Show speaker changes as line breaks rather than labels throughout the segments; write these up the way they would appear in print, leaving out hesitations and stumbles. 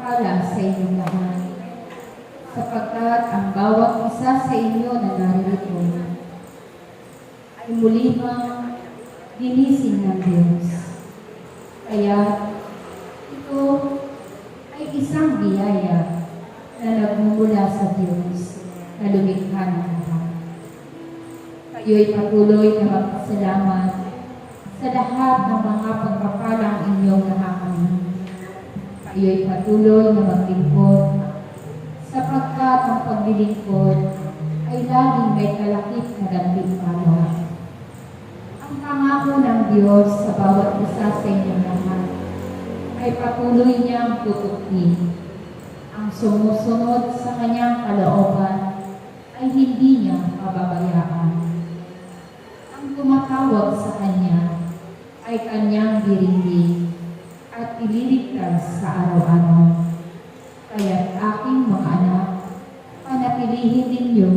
pagpapala sa inyong lahat, sapagkat ang bawat isa sa inyo na naririto ay muli bang ginising ng Diyos. Kaya ito ay isang biyaya na nagmumula sa Diyos na lumikha ng lahat. Kayo'y patuloy na magpasalamat sa lahat ng mga pagpapalang inyong nakakamit. Kayo'y patuloy na maglingkod sapagkat ang paglilingkod ay laging may kalakip na gantimpala. Ang pangako ng Diyos sa bawat isa sa inyong lahat ay patuloy niyang tutukin. Ang sumusunod sa kanyang kalooban ay hindi niya pababayaan. Ang tumatawag sa kanya ay kanyang diringgin at ililigtas sa araw-araw. Kaya't aking mga anak, panatilihin ninyo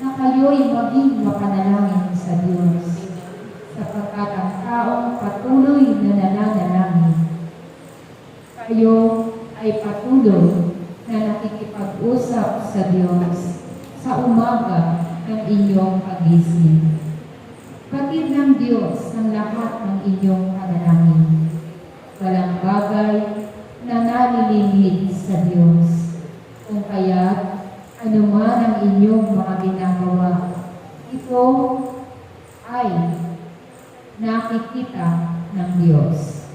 na kayo'y maging mapanalangin sa Diyos, sapagkat ang taong patuloy na nananalangin, kayo ay patuloy na nakikipag-usap sa Diyos sa umaga ng inyong pagising. Batid ng Diyos ang lahat ng inyong panalangin. Walang bagay na nalilingid sa Diyos. Kung kaya't anuman ang inyong mga ginagawa, ito ay nakikita ng Diyos.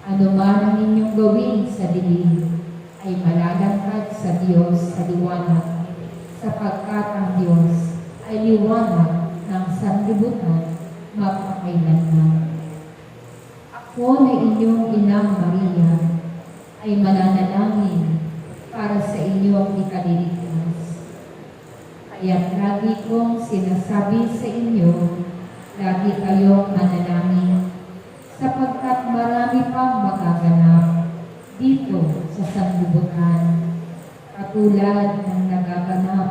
Anuman ang inyong gawin sa dilim, ay malalangkad sa Diyos sa liwanag, sapagkat ang Diyos ay liwanag ng sanlibutan magpakailanman. Ako na inyong Inang Maria ay mananalangin para sa inyong ikaliligtas. Kaya't lagi kong sinasabi sa inyo, lagi kayong manalangin, sapagkat marami pang magaganap dito sa sanlibutan, katulad ng nagaganap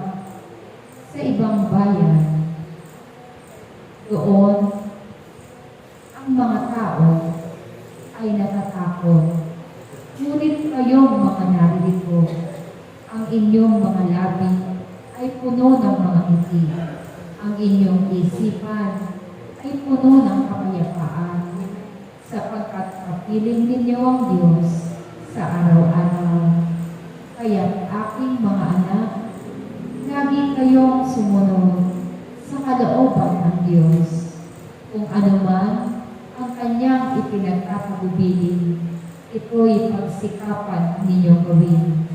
sa ibang bayan. Doon, ang mga tao ay natatakot. Ngunit kayong mga naririto, ang inyong mga labi ay puno ng mga ngiti. Ang inyong isipan ay puno ng kapayapaan, sapagkat kapiling ninyo ang Diyos sa araw-araw. Kaya't aking mga anak, lagi kayong sumunod sa kalooban ng Diyos. Kung anuman ang kanyang ipinagkakagubilin, ito'y pagsikapan ninyong gawin,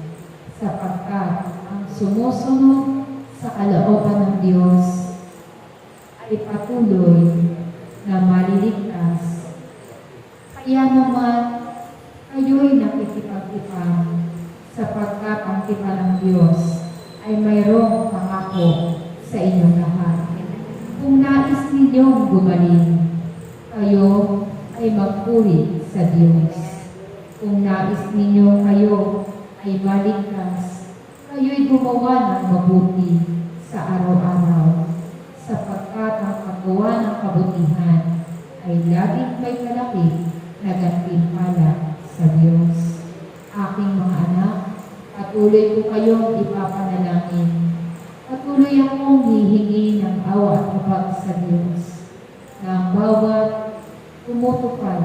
sapagkat ang sumusunod sa kalooban ng Diyos ay patuloy na maliligtas. Kaya naman, kayo'y nakikipag-ipang, sapagkat ang tipan ng Diyos ay mayroong pangako sa inyong lahat. Kung nais ninyong gumaling, kayo ay magpuri sa Diyos. Kung nais ninyo kayo ay maligtas, kayo'y gumawa ng mabuti sa araw-araw, sapagkat ang paggawa ng kabutihan ay laging may kalakip na gantimpala sa Diyos. Aking mga anak, patuloy ko kayong ipapanalangin. Patuloy akong hihingi ng awa at habag sa Diyos na ang bawat tumutupad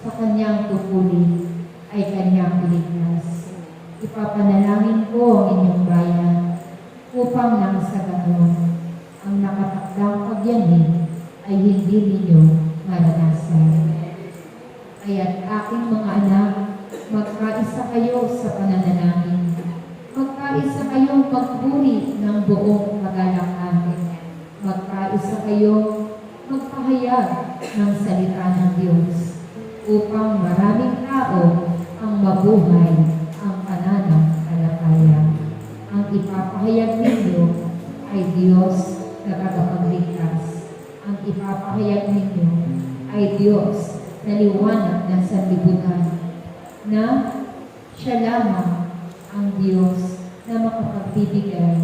sa kanyang tupuli ay kanyang iligtas. Ipapanalangin ko ang inyong bayan upang nang sa ganon, ang nakatakdang pagyanig ay hindi ninyo maranasan. Kaya't aking mga anak, magkaisa kayo sa pananalangin. Magkaisa kayong magpuri ng buong kagalakan. Magkaisa kayong magpahayag ng salita ng Diyos upang maraming tao ang mabuhay ang pananampalataya. Ang ipapahayag ninyo ay Diyos na tagapagligtas. Ang ipapahayag ninyo ay Diyos na liwanag ng sanlibutan, na siya lamang ang Diyos na makapagbibigay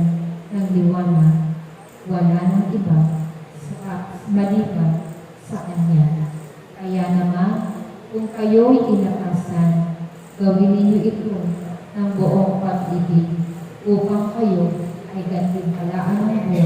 ng liwanag. Wala nang iba maliban sa Kanya. Kaya naman, kung kayo'y inakasan, gawin ninyo ito ng buong pag-ibig upang kayo ay gantimpalaan ng buhay